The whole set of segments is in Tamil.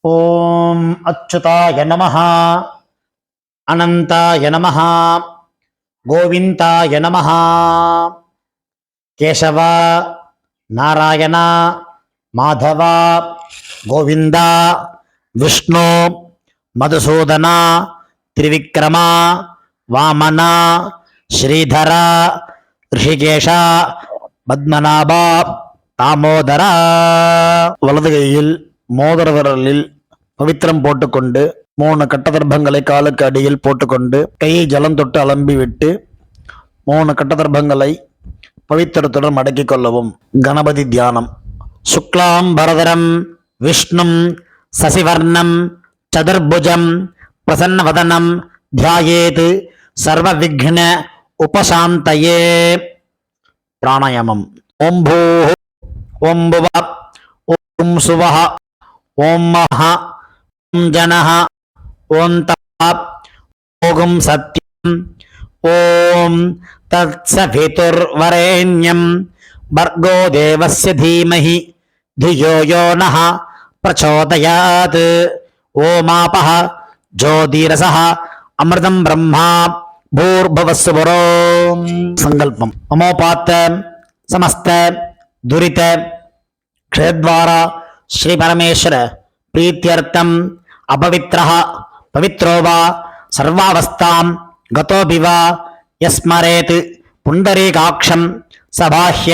ஓம் அச்சுதாய நமஹ, அனந்தாய நமஹ, கோவிந்தாய நமஹ. கேசவ, நாராயண, மாதவ, கோவிந்தா, விஷ்ணு, மதுசூதன, திரிவிக்ரம, வாமன, ஸ்ரீதர, ரிஷிகேஷ, பத்மநாப, தாமோதர. வலது கையில் மோதிர விரலில் பவித்திரம் போட்டுக்கொண்டு 3 கட்டதர்பங்களை காலுக்கு அடியில் போட்டுக்கொண்டு கையை ஜலம் தொட்டு அலம்பி விட்டு 3 கட்டதர்பங்களை பவித்திரத்துடன் மடக்கிக் கொள்ளவும். கணபதி தியானம். சுக்லாம் பரதரம் விஷ்ணும் சசிவர்ணம் சதுர்புஜம் பிரசன்னவதனம் தியாயேத் சர்வ விக்ன உபசாந்தயே. பிராணாயாமம். ஓம் பூ ஓம் புவ ஓம் சுவஹ ஓம் மஹ ஓம் ஜனஹ ஓம் தப் ஓம் சத்யம் ஓம் தத்சவிதுர்வரேண்யம் பர்கோ தேவஸ்ய தீமஹி धियो यो नः प्रचोदयात्. ओमापः ज्योतिरसः अमृतं ब्रह्मा भूर्भुवस्सुवरो. संकल्पम. ममोपात्त समस्त दुरित क्षेत्रद्वारा श्री परमेश्वर प्रीत्यर्थम अपवित्रः पवित्रो वा सर्वावस्थां गतोऽपि वा यस्मरेत् पुण्डरीकाक्षं सबाह्य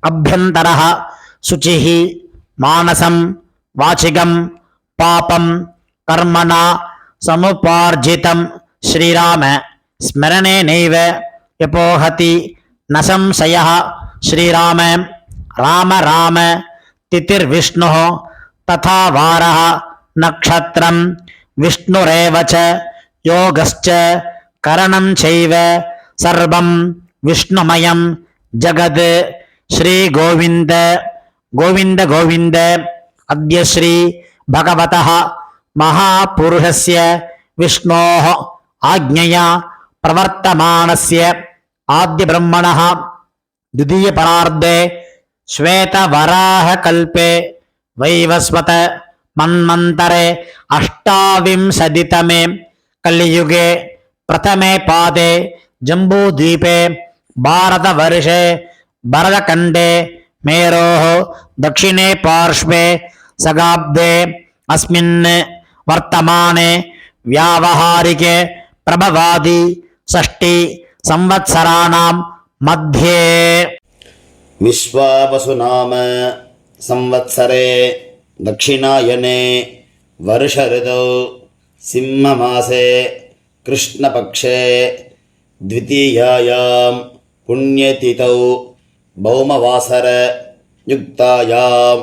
अभ्यन्तरः शुचिः मानसं वाचिकं पापं कर्मणा समुपार्जितं श्रीराम स्मरणेनैव यपोहति न संशयः. श्रीराम राम राम तिथिर्विष्णुः तथा वारः नक्षत्रं विष्णुरेव च योगश्च करणं चैव सर्वं विष्णुमयं जगत्. श्री गोविंद गोविंद गोविंद. अद्य श्री भगवतः महापुरुषस्य विष्णोः आज्ञया प्रवर्तमानस्य आद्य ब्रह्मणः द्वितीय परार्धे श्वेतवराहकल्पे वैवस्वत मन्वन्तरे अष्टाविंशतितमे कलियुगे प्रथमे पादे जम्बूद्वीपे भारतवर्षे भरतखण्डे मेरोः दक्षिणे पार्श्वे सगाब्दे अस्मिन् वर्तमाने व्यावहारिके प्रभवादि षष्टि संवत्सराणां मध्ये विश्वावसुनाम संवत्सरे दक्षिणायने वर्ष ऋतौ सिंहमासे कृष्णपक्षे द्वितीयायां पुण्यतिथौ भौमवासर युक्तायां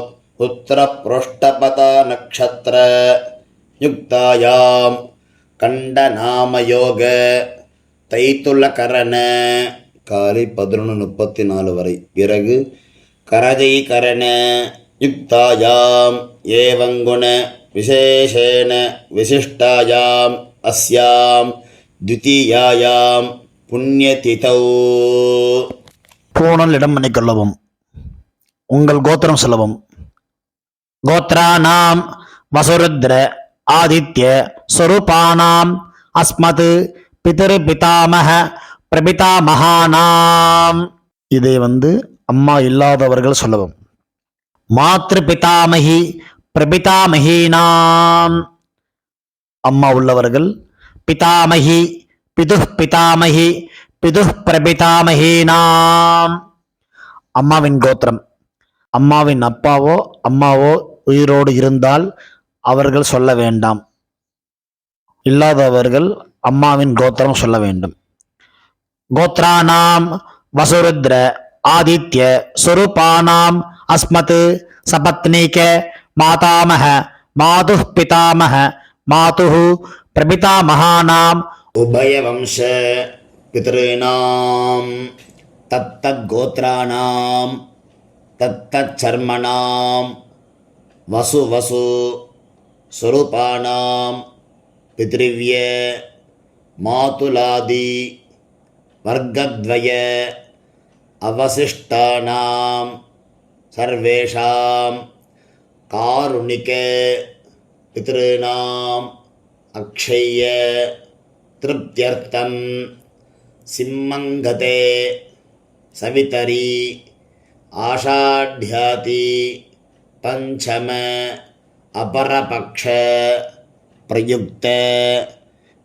उत्तरप्रोष्ठपदा नक्षत्र युक्तायां கண்டநாமயோக தைத்துலகரண காலை 11:34 வரை. பிறகு கரதை கரண யுக்தாயாம் ஏவங்குண விசேஷேன விசிஷ்டாயாம் அஸ்யாம் த்விதீயாயாம் புண்ணியதிதௌ. பூணல் இடம் பண்ணிக்கொள்ளவும். உங்கள் கோத்திரம் சொல்லவும். கோத்ரானாம் வசுருத்ர ஆதித்ய ஸ்வரூபானாம் அஸ்மத் பிதரு பிதாமக பிரபிதாமகானாம். இதை அம்மா இல்லாதவர்கள் சொல்லவும். மாத்ரு பிதாமகி பிரபிதாமகீனாம். அம்மா உள்ளவர்கள் பிதாமகி பிதுஹ் பிதாமகி பிதுஹ் பிரபிதாமகீனாம். அம்மாவின் கோத்திரம். அம்மாவின் அப்பாவோ அம்மாவோ உயிரோடு இருந்தால் அவர்கள் சொல்ல வேண்டாம். இல்லாதவர்கள் அம்மாவின் கோத்திரம் சொல்ல வேண்டும். கோத்ரானாம் வசுருத்ர ஆதித்ய ஸ்வரூபானாம் அஸ்மத் சபத்னீக மாதாமக மாதுஹ் பிதாமக மாதுஹு பிரபிதாமகானாம் உபயவம்ச பித்ருணாம் தத்தத் கோத்ராணாம் தத்தத் சர்மணாம் வசு வசு ஸ்வரூபானாம் பித்ருவ்ய மாதுலாதி வர்க்கத்வய அவசிஷ்டானாம் சர்வேஷாம் காருணிக பித்ருநாம் அக்ஷய்ய திருப்தியர்த்தம் சிம்மங்கதே சவிதரி ஆஷாட்யாதி பஞ்சம அபரபக்ஷ பிரயுக்த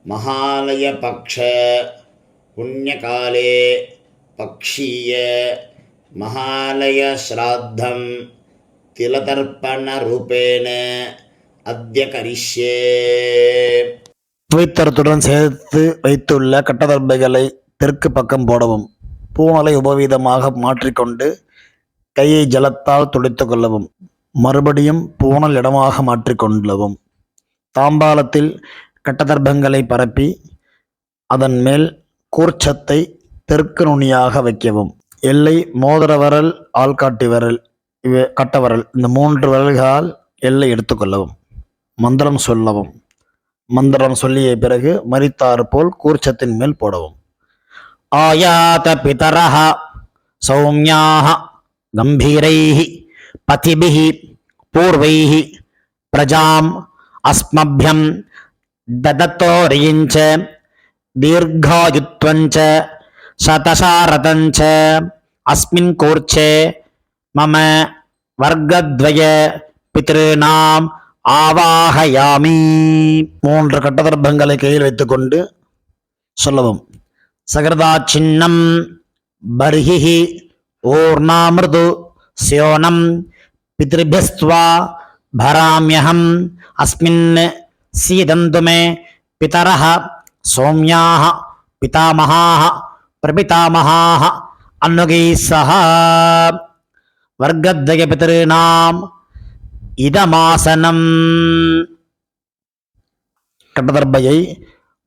மகாலயபக்ஷ புண்ணியகாலே பக்ஷீய மகாலய ஸ்ராத்தம் திலதர்ப்பணரூபேண அத்ய கரிஷ்யே. துவைத்தரத்துடன் சேர்த்து வைத்துள்ள கட்டதர்பைகளை தெற்கு பக்கம் போடவும். பூணலை உபவீதமாக மாற்றிக்கொண்டு கையை ஜலத்தால் துடைத்து கொள்ளவும். மறுபடியும் பூணல் இடமாக மாற்றிக்கொள்ளவும். தாம்பாலத்தில் கட்டதர்பங்களை பரப்பி அதன் மேல் கூர்ச்சத்தை தெற்கு நுனியாக வைக்கவும். எல்லை மோதிர விரல், ஆள்காட்டி விரல், கட்டவரல், இந்த 3 விரல்களால் எல்லை எடுத்துக்கொள்ளவும். மந்திரம் சொல்லவும். மந்திரம் சொல்லிய பிறகு மரித்தாறு போல் கூர்ச்சத்தின் மேல் போடவும். ஆயாத பிதரஹ சௌம்யாஹ கம்பீரைஹி பதிபிஹி பூர்வைஹி பிரஜாம் அஸ்மப்யம் ததத்தோரியஞ்ச தீர்காயுத்வஞ்ச சதசாரதஞ்ச அஸ்மின் கூர்ச்சே மம வர்க்கத்வய பித்ருநாம் ஆவாஹயாமி. 3 கட்டதர்பங்களை கையில் வைத்துக்கொண்டு சொல்லவும். சகர்தா சின்னம் பர்ஹிஹி ஊர்ணாமிருது ஸ்யோனம் பித்ருபியஸ்த்வா பராம்யஹம் அஸ்மின் சீதந்து மே பிதரஹ சௌம்யாஹ பிதாமஹாஹ பிரபிதாமஹாஹ அன்னுகைः சஹ வர்க்கத்வய பித்ருநாம் இதமாசனம். கட்டதர்பையை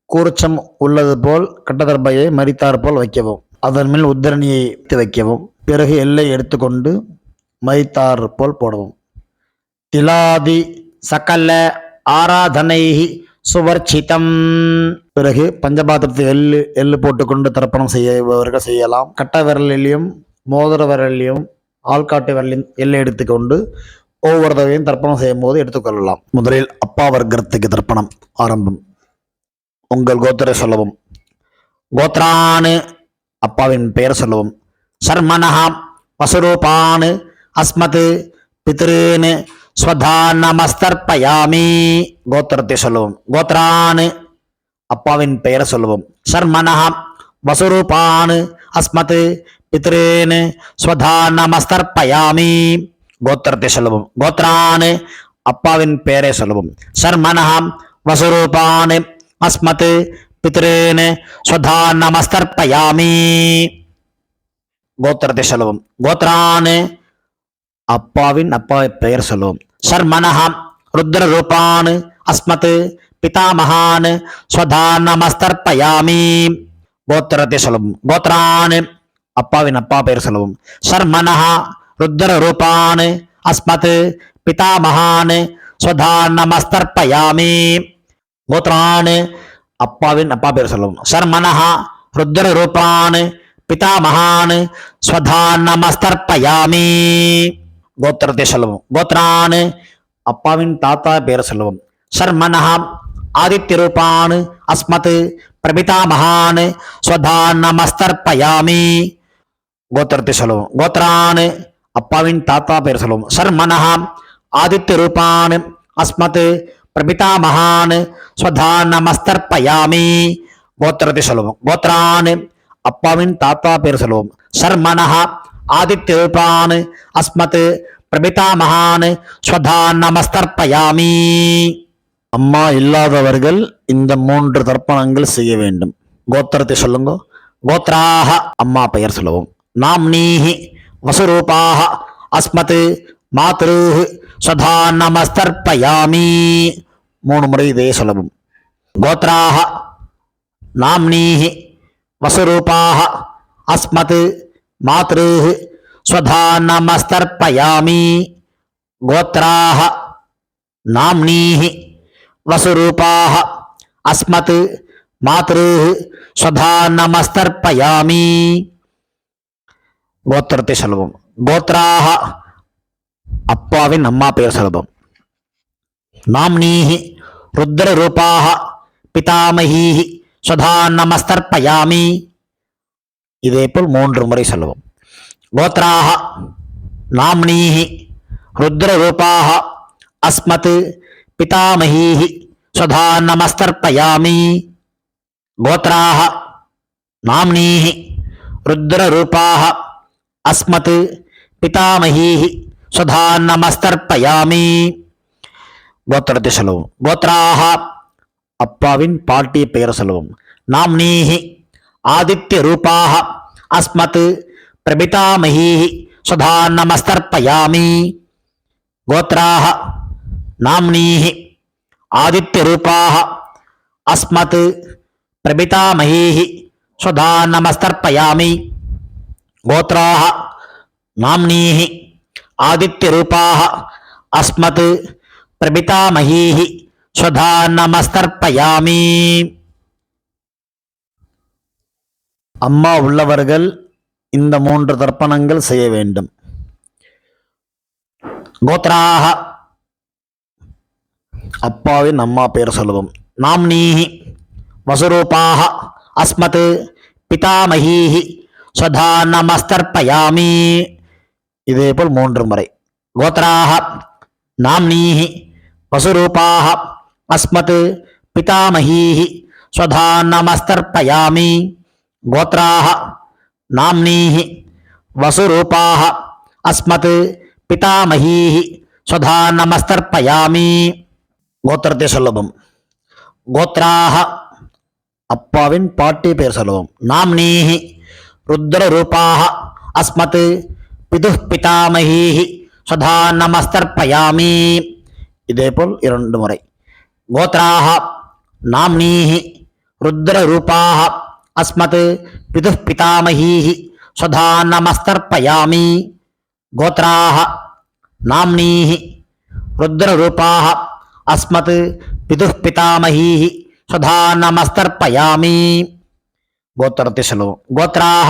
கூர்ச்சம் உள்ளது போல் கட்டதர்பையை மரித்தார் போல் வைக்கவும். அதன் மேல் உத்தரணியை வைக்கவும். பிறகு எல்லை எடுத்துக்கொண்டு மரித்தார் போல் போடவும். திலாதி சகல ஆராதனை சுவர்ச்சிதம். பிறகு பஞ்சபாத்திரத்தில் எள்ளு போட்டுக்கொண்டு தர்ப்பணம் செய்யவர்கள் செய்யலாம். கட்ட விரலிலையும் மோதிர விரலிலையும் ஆள்காட்டு விரலையும் எல்லை எடுத்துக்கொண்டு ஒவ்வொரு தடவையும் தர்ப்பணம் செய்யும் போது எடுத்துக்கொள்ளலாம். முதலில் அப்பா வர்க்கத்துக்கு தர்ப்பணம் ஆரம்பம். உங்கள் கோத்திரை சொல்லவும். கோத்ரானு அப்பாவின் பெயர் சொல்லவும். சர்மனஹா வசுரூபான் அஸ்மத் பித்ருன் ஸ்வதானமஸ்தர்ப்பயாமி. கோத்திரத்தை சொல்லவும். கோத்ரானு அப்பாவின் பெயர் சொல்லவும். சர்மனஹா வசுரூபான் அஸ்மத் பித்ருன் ஸ்வதானமஸ்தர்ப்பயாமி. கோத்திரத்தை சொல்லவும். கோத்ரான் அப்பாவின் பெயரை சொல்லவும். சர்மனஹா வசுரூபான் அஸ்மத் பித்ருன் ஸ்வதானமஸ்தர்ப்பயாமி. கோத்திரத்தை சொல்லவும். கோத்ரான் அப்பாவின் பெயர் சொல்லவும். சர்மனஹா ருத்ர ரூபான் அஸ்மத் பிதாமஹான் ஸ்வதானமஸ்தர்ப்பயாமி. கோத்திரத்தை சொல்லவும். கோத்ரான் அப்பாவின் பெயர் சொல்லவும். சர்மனஹா ருத்ர ரூபான் அஸ்மத் பிதாமஹான் ஸ்வதானமஸ்தர்ப்பயாமி. கோத்ரான் அப்பாவின் பெயர் சொல்லவும். சர்மனஹா ருத்ர ரூபான் பிதாமஹான் ஸ்வதானமஸ்தர்ப்பயாமி. கோத்திரத்தை சொல்லவும். கோத்ரான் அப்பாவின் தாத்தா பெயர் சொல்லவும். சர்மனஹா ஆதித்ய ரூபான் அஸ்மத் பிரபிதாமஹான் ஸ்வதானமஸ்தர்ப்பயாமி. கோத்திரத்தை சொல்லவும். கோத்ரான் அப்பாவின் தாத்தா பெயர் சொல்லவும். சர்மனஹா ஆதித்ய ரூபான் அஸ்மத் பிரபிதாமஹான் ஸ்வதானமஸ்தர்ப்பயாமி. கோத்திரத்தை சொல்லவும். கோத்ரான் அப்பாவின் தாத்தா பெயர் சொல்லவும். சர்மனஹா ஆதித்ய ரூபான் அஸ்மத் பிரபிதாமஹான் ஸ்வதானமஸ்தர்ப்பயாமி. அம்மா இல்லாதவர்கள் இந்த 3 தர்ப்பணங்கள் செய்ய வேண்டும். கோத்திரத்தை சொல்லுங்க. கோத்ராஹ அம்மா பெயர் சொல்லவும். நாம்னீஹி வசுரூபாஹ அஸ்மத் மாத்ருஹ் ஸ்வதானமஸ்தர்ப்பயாமி. 3 முறை இதே சொல்லவும். கோத்ராஹ நாம்னீஹி வசுரூபாஹ அஸ்மத் மாத்ருஹ் ஸ்வதானமஸ்தர்ப்பயாமி. கோத்ராஹ நாம்னீஹி வசுரூபாஹ அஸ்மத் மாத்ருஹ் ஸ்வதானமஸ்தர்ப்பயாமி. கோத்திரத்தை சொல்லுவோம். கோத்ராஹ அப்பாவின் அம்மா பெயர் சொல்லுவோம். नाम्नीः रुद्ररूपाः पितामहीः स्वधा நமஸ்தர்ப்பயாமி. இதேபோல் 3 முறை சொல்லவும். கோத்ராः நாம்னீः ருத்ரரூபாः அஸ்மத் பிதாமஹீः स्वधा நமஸ்தர்ப்பயாமி. கோத்ராः நாம்னீः ருத்ரரூபாः அஸ்மத் பிதாமஹீः स्वधा நமஸ்தர்ப்பயாமி. கோத்திரத்தை சொல்லவும். கோத்ராः அப்பாவின் பாட்டிய பெயர் சொல்லவும். நாம்னீஹி ஆதித்ய ரூபாக அஸ்மத் பிரபிதாமஹீஹி சுதா நமஸ்தர்ப்பயாமி. கோத்ராக நாம்னீஹி ஆதித்ய ரூபாக அஸ்மத் பிரபிதாமஹீஹி சுதா நமஸ்தர்ப்பயாமி. கோத்ராக நாம்னீஹி ஆதித்ய ரூபாக அஸ்மத் பிரபிதாமஹீஹி ஸ்வதா நமஸ்தர்ப்பயாமி. அம்மா உள்ளவர்கள் இந்த 3 தர்ப்பணங்கள் செய்ய வேண்டும். கோத்ராக அப்பாவின் அம்மா பெயர் சொல்லுவோம். நாம்னீஹி வசுரூபாக அஸ்மத் பிதாமஹீஹி ஸ்வதா நமஸ்தர்ப்பயாமி. இதேபோல் 3 முறை. கோத்ராக நாம்னீஹி வசுரூபாக அஸ்மத் பிதாமஹீஹி ஸ்வதா நமஸ்தர்ப்பயாமி. கோத்ராः நாம்னீஹி வசுரூபாக அஸ்மத் பிதாமஹீஹி ஸ்வதா நமஸ்தர்ப்பயாமி. கோத்திரத்தை சொல்லவும். கோத்ராः அப்பாவின் பாட்டி பெயர் சொல்லவும். நாம்னீஹி ருத்ரரூபாக அஸ்மத் பிதுः பிதாமஹீஹி ஸ்வதா நமஸ்தர்ப்பயாமி. இதேபோல் 2 முறை. கோத்ராः நாம்னீஹி ருத்ரரூபாக அஸ்மத் பிதுः பிதாமஹீஹி ஸ்வதா நமஸ்தர்ப்பயாமி. கோத்ராः நாம்னீஹி ருத்ரரூபாக அஸ்மத் பிதுः பிதாமஹீஹி ஸ்வதா நமஸ்தர்ப்பயாமி. கோத்திரத்தை சொல்லவும். கோத்ராः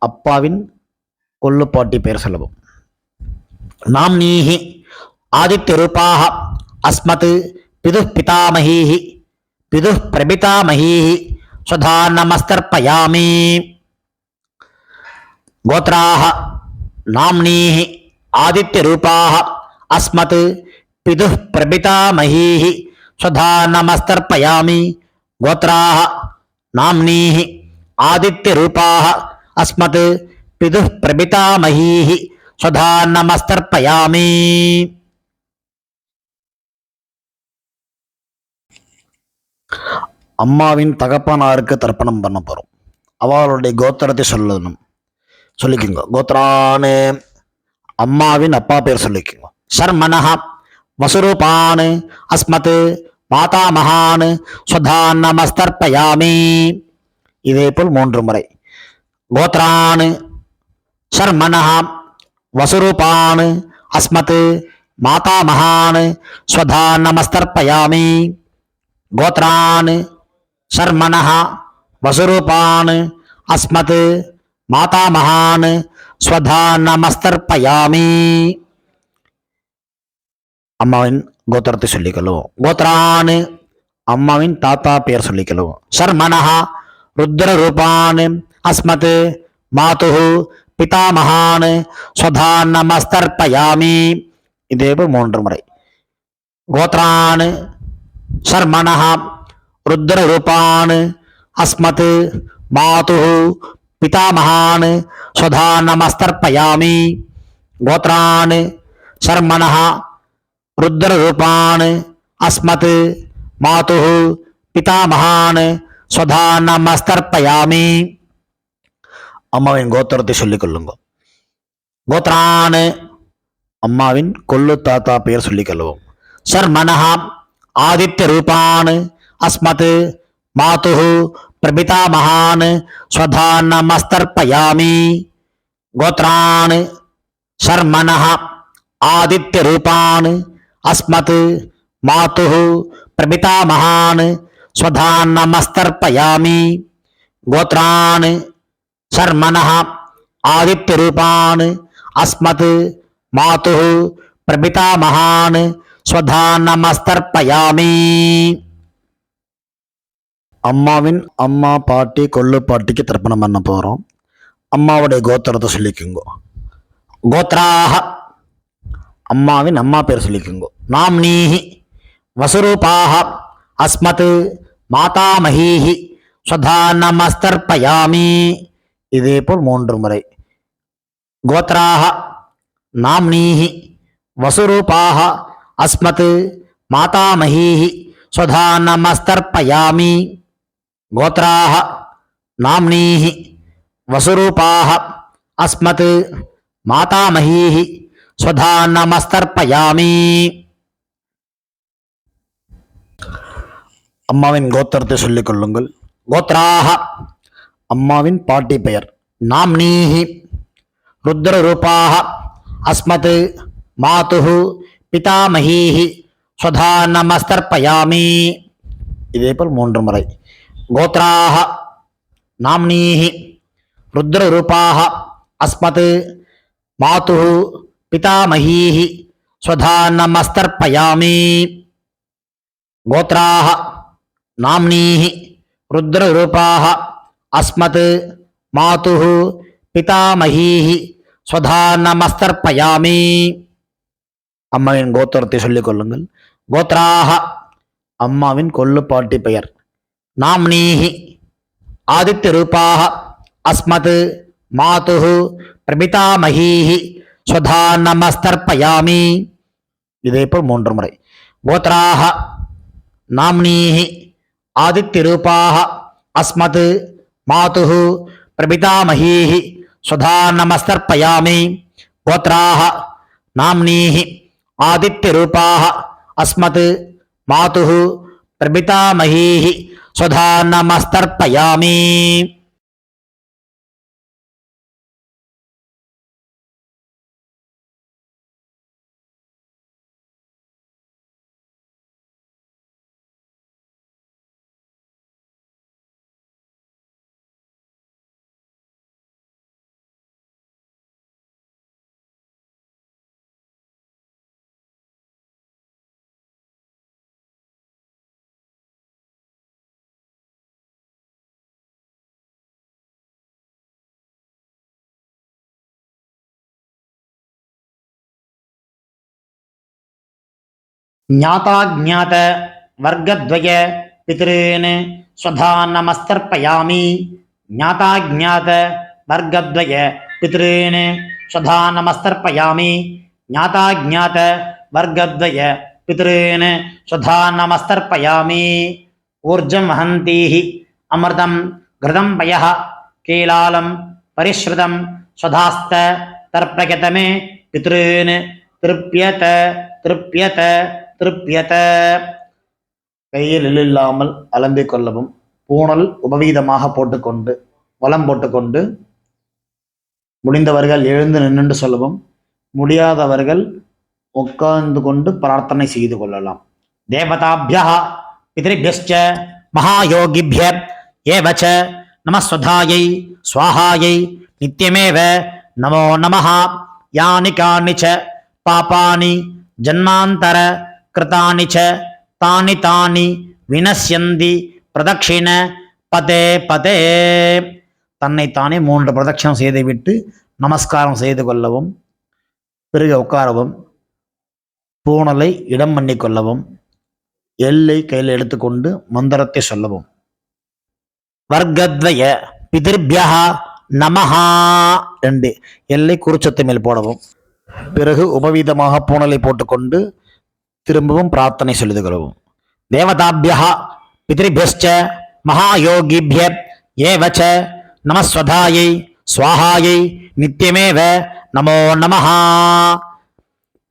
அப்பாவின் கொள்ளுப்பாட்டி பெயர் சொல்லவும். நாம்னீஹி ஆதித்ய ரூபாக அஸ்மத் பிதுः பிதாமஹீஹி பிதுः பிரபிதாமஹீஹி ஸ்வதா நமஸ்தர்ப்பயாமி. கோத்ராः நாம்னீஹி ஆதித்ய ரூபாக அஸ்மத் பிதுः பிரபிதாமஹீஹி ஸ்வதா நமஸ்தர்ப்பயாமி. கோத்ராः நாம்னீஹி ஆதித்ய ரூபாக அஸ்மத் பிதுः பிரபிதாமஹீஹி ஸ்வதா நமஸ்தர்ப்பயாமி. அம்மாவின் தகப்பனாருக்கு தர்ப்பணம் பண்ண போறோம். அவளுடைய கோத்திரத்தை சொல்லிக்கோங்க. கோத்ரானு அம்மாவின் அப்பா பேர் சொல்லிக்கோங்க. சர்மனஹ வசுரூபான் அஸ்மத் மாதாமகான் ஸ்வதா நமஸ்தர்ப்பயாமி. இதேபோல் 3 முறை. கோத்ரான் சர்மனஹ வசுரூபான் அஸ்மத் மாதாமகான் ஸ்வதா நமஸ்தர்ப்பயாமி. கோத்ரான் சர்மனஹ வசுரூபான் அஸ்மத் மாதாமகான் ஸ்வதா நமஸ்தர்ப்பயாமி. அம்மாவின் கோத்திரத்தை சொல்லிக்கொள்ளுவோம். கோத்ரான் அம்மாவின் தாத்தா பெயர் சொல்லிக்கொள்ளுவோம். சர்மனஹ ருத்ரரூபான் அஸ்மத் மாதுஹு பிதாமகான் ஸ்வதா நமஸ்தர்ப்பயாமி. இதேபோல் 3 முறை. கோத்ரான் சர்மனஹ ருத்ரரூபான் அஸ்மத் மாதுஹு பிதாமகான் ஸ்வதா நமஸ்தர்ப்பயாமி. கோத்ரான் சர்மனஹ ருத்ரரூபான் அஸ்மத் மாதுஹு பிதாமகான் ஸ்வதா நமஸ்தர்ப்பயாமி. அம்மாவின் கோத்திரத்தை சொல்லிக் கொள்ளுங்க. கோத்ரான் அம்மாவின் கொள்ளு தாத்தா பெயர் சொல்லிக் கொள்வோம். சர்மனஹ ஆதித்ய ரூபான் அஸ்மத் மாதுஹு பிரபிதாமகான் ஸ்வதா நமஸ்தர்ப்பயாமி. கோத்ரான் சர்மனஹ ஆதித்ய ரூபான் அஸ்மத் மாதுஹு பிரபிதாமகான் ஸ்வதா நமஸ்தர்ப்பயாமி. கோத்ரான் சர்மனஹ ஆதித்ய ரூபான் அஸ்மத் மாதுஹு பிரபிதாமகான் ஸ்வதா நமஸ்தர்ப்பயாமி. அம்மாவின் அம்மா பாட்டி கொள்ளு பாட்டிக்கு தர்ப்பணம் பண்ண போகிறோம். அம்மாவுடைய கோத்திரத்தை சொல்லிக்குங்கோ. கோத்ராக அம்மாவின் அம்மா பேர் சொல்லிக்குங்கோ. நாம்னீஹி வசுரூபாக அஸ்மத் மாதாமஹீஹி ஸ்வதா நமஸ்தர்ப்பயாமி. இதே போல் 3 முறை. கோத்ராக நாம்னீஹி வசுரூபாக அஸ்மத் மாதாமஹீஹி ஸ்வதா நமஸ்தர்ப்பயாமி. கோத்ராக நாம்னீஹி வசுரூபாக அஸ்மத் மாதாமஹீஹி ஸ்வதா நமஸ்தர்ப்பயாமி. அம்மாவின் கோத்திரத்தை சொல்லிக் கொள்ளுங்கள். கோத்ராக அம்மாவின் பாட்டி பெயர். நாம்னீஹி ருத்ரரூபாக அஸ்மத் மாதுஹு பிதாமஹீஹி ஸ்வதா நமஸ்தர்ப்பயாமி. இதே போல் 3 முறை. கோத்ராக நாம்னீஹி ருத்ரரூபாக அஸ்மத் மாதுஹு பிதாமஹீஹி ஸ்வதா நமஸ்தர்ப்பயாமி. கோத்ராக நாம்னீஹி ருத்ரரூபாக அஸ்மத் மாதுஹு பிதாமஹீஹி ஸ்வதா நமஸ்தர்ப்பயாமி. அம்மாவின் கோத்திரத்தை சொல்லிக் கொள்ளுங்கள். கோத்ராக அம்மாவின் கொள்ளுப்பாட்டி பெயர். நாம்னீஹி ஆதித்யரூபாக அஸ்மத் மாதுஹு பிரபிதாமஹீஹி ஸ்வதா நமஸ்தர்ப்பயாமி. இதே போல் 3 முறை. கோத்ராக நாம்னீஹி ஆதித்யரூபாக அஸ்மத் மாதுஹு பிரபிதாமஹீஹி ஸ்வதா நமஸ்தர்ப்பயாமி. கோத்ராக நாம்னீஹி ஆதித்யரூபாக அஸ்மத் மாதுஹு பிரபிதாமஹீஹி ஸ்வதா நமஸ்தர்ப்பயாமி. ஞாதாஜ்ஞாத வர்க்கத்வய பித்ருன் ஸ்வதா நமஸ்தர்ப்பயாமி. ஞாதாஜ்ஞாத வர்க்கத்வய பித்ருன் ஸ்வதா நமஸ்தர்ப்பயாமி. ஞாதாஜ்ஞாத வர்க்கத்வய பித்ருன் ஸ்வதா நமஸ்தர்ப்பயாமி. ஊர்ஜம் வஹந்தீஹி அமிர்தம் கிருதம் பயः கீலாலம் பரிஸ்ருதம் ஸ்வதாஸ்த தர்ப்பயதமே பித்ருன் திருப்யத திருப்யத திருப்யத. கையில் இல்லாமல் அலம்பிக் கொள்ளவும். பூணல் உபவீதமாக போட்டுக்கொண்டு வலம் போட்டுக்கொண்டு முடிந்தவர்கள் எழுந்து நின்று சொல்லவும். முடியாதவர்கள் உட்கார்ந்து கொண்டு பிரார்த்தனை செய்து கொள்ளலாம். தேவதாபியா பித்ருபியஸ்ச மகாயோகிபிய ஏவச்ச நமஸ்வதாயை ஸ்வாஹாயை நித்யமேவ நமோ நமஹ. யானி கானிச்ச பாபானி ஜன்மாந்தர கிருதானி ச தானி தானி வினஸ்யந்தி பிரதட்சிண பதே பதே. தன்னைத்தானே 3 பிரதட்சணம் செய்துவிட்டு நமஸ்காரம் செய்து கொள்ளவும். பிறகு உட்காரவும். பூணலை இடம் பண்ணி கொள்ளவும். எல்லை கையில் எடுத்துக்கொண்டு மந்திரத்தை சொல்லவும். வர்க்கத்வய பிதிர்பியா நமஹா 2 எல்லை குறிச்சத்தை மேல் போடவும். பிறகு உபவீதமாக பூணலை போட்டுக்கொண்டு திரும்பவும் பிரார்த்தனை சொல்லிது கொள்ளவும். தேவதாபியா பித்ருபியஸ்ச மகாயோகிபிய ஏவச்ச நமஸ்வதாயை ஸ்வாஹாயை நித்யமேவ நமோ நமஹ.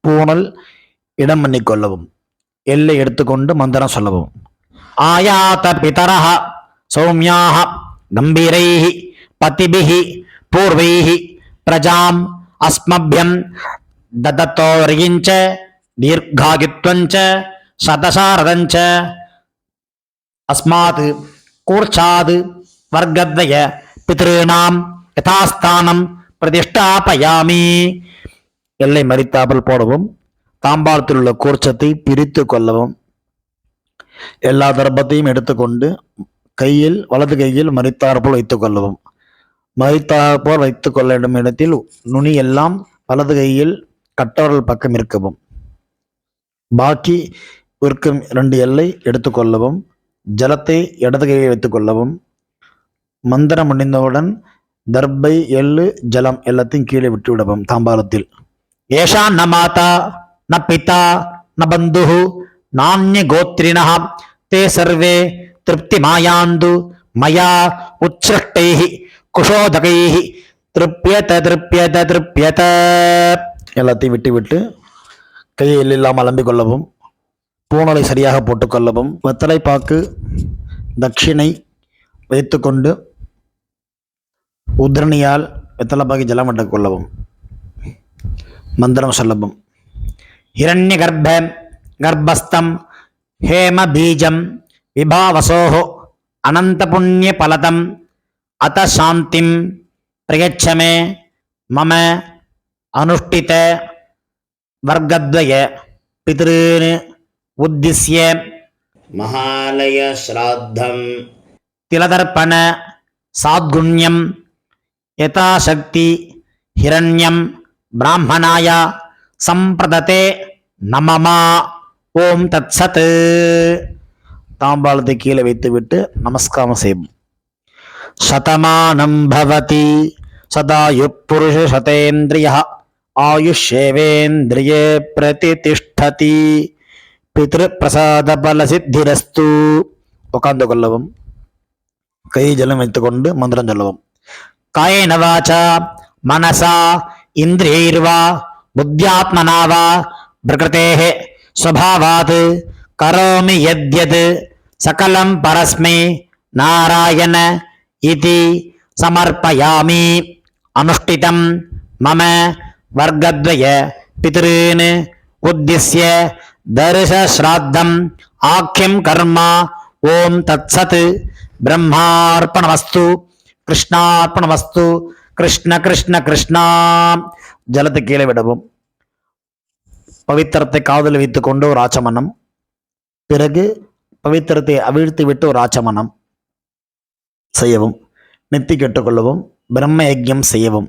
பூணல் இடம் பண்ணி கொள்ளவும். எல்லை எடுத்துக்கொண்டு மந்திரம் சொல்லவும். ஆயாத பிதரஹ சௌமியாக கம்பீரைஹி பதிபிஹி பூர்வைஹி பிரஜாம் அஸ்மப்யம் ததத்தோரிஞ்ச தீர்காயுத்வஞ்ச சதசாரதஞ்ச அஸ்மாத் கூர்ச்சாத் வர்க்கத்வய பித்ருணாம் யதாஸ்தானம் பிரதிஷ்டாபயாமி. எல்லை மறித்தாமல் போடவும். தாம்பாளத்தில் உள்ள கூர்ச்சத்தை பிரித்து கொள்ளவும். எல்லா தர்ப்பத்தையும் எடுத்துக்கொண்டு வலது கையில் மறித்தாற்போல் வைத்துக் கொள்ளவும். மறித்தாற்போல் வைத்துக் கொள்ள வேண்டும் இடத்தில் நுனி எல்லாம் வலது கையில் கட்டவரல் பக்கம் இருக்கவும். பாக்கி இருக்கும் 2 எல்லை எடுத்துக்கொள்ளவும். ஜலத்தை இடது கையில் வைத்துக் கொள்ளவும். மந்திரம் முடிந்தவுடன் தர்பை, எள்ளு, ஜலம் எல்லாத்தையும் கீழே விட்டு விடவும். தாம்பாளத்தில் ஏஷா ந மாதா ந பிதா ந பந்து நானிய கோத்ரிண தே சர்வே திருப்தி மாயாந்து மயா உச்சிருஷ்டைஹி குஷோதகைஹி திருப்யத திருப்யத திருப்யத. எல்லாத்தையும் விட்டு விட்டு கையை எல்லாம் அலம்பிக் கொள்ளவும். பூணலை சரியாக போட்டுக்கொள்ளவும். வெத்தலை பாக்கு தட்சிணை வைத்துக்கொண்டு உத்ரணியால் வெத்தலை பாக்கி ஜலம் விட்டுக் கொள்ளவும். மந்திரம் சொல்லவும். ஹிரண்ய கர்ப்பஸ்தம் ஹேம பீஜம் விபாவசோஹோ அனந்த புண்ணிய பலதம் அத சாந்திம் பிரயச்சமே மம அனுஷ்டித வர்க்கத்வய பித்ருன் உத்திஸ்ய மகாலய ஸ்ராத்தம் திலதர்ப்பண சாத்குண்யம் யதாசக்தி ஹிரண்யம் பிராமணாய சம்பிரததே நமமா. ஓம் தத்சத். தாம்பாளத்தை கீழே வைத்துவிட்டு நமஸ்காரம் செய்வோம். சதமானம் பவதி சதாயு புருஷ சதேந்திரிய ஆயுஷேவேந்திரியே பிரதிதிஷ்டதி பித்ரு பிரசாத பல சித்திரஸ்து. உட்கார்ந்து கொள்ளவும். கை ஜலம் வைத்துக்கொண்டு மந்திரம் சொல்லவும். காயேன வாசா மனசா இந்திரியைர்வா புத்தியாத்மனா வா பிரகிருதேஹ ஸ்வபாவாத் கரோமி யத்யத் சகலம் பரஸ்மை நாராயண இதி சமர்ப்பயாமி. அனுஷ்டிதம் மம வர்க்கத்வய பித்ருன் உத்திஸ்ய தர்ஷ ஸ்ராத்தம் ஆக்கியம் கர்மா. ஓம் தத்சத். பிரம்மார்ப்பணமஸ்து. கிருஷ்ணார்ப்பணமஸ்து. கிருஷ்ண கிருஷ்ண கிருஷ்ணா. ஜலத்தை கீழே விடவும். பவித்திரத்தை காதில் வைத்துக் கொண்டு ஒரு ஆச்சமனம். பிறகு பவித்திரத்தை அவிழ்த்து விட்டு ஒரு ஆச்சமனம் செய்யவும். நெத்தி கெட்டுக்கொள்ளவும். பிரம்ம யஜ்யம் செய்யவும்.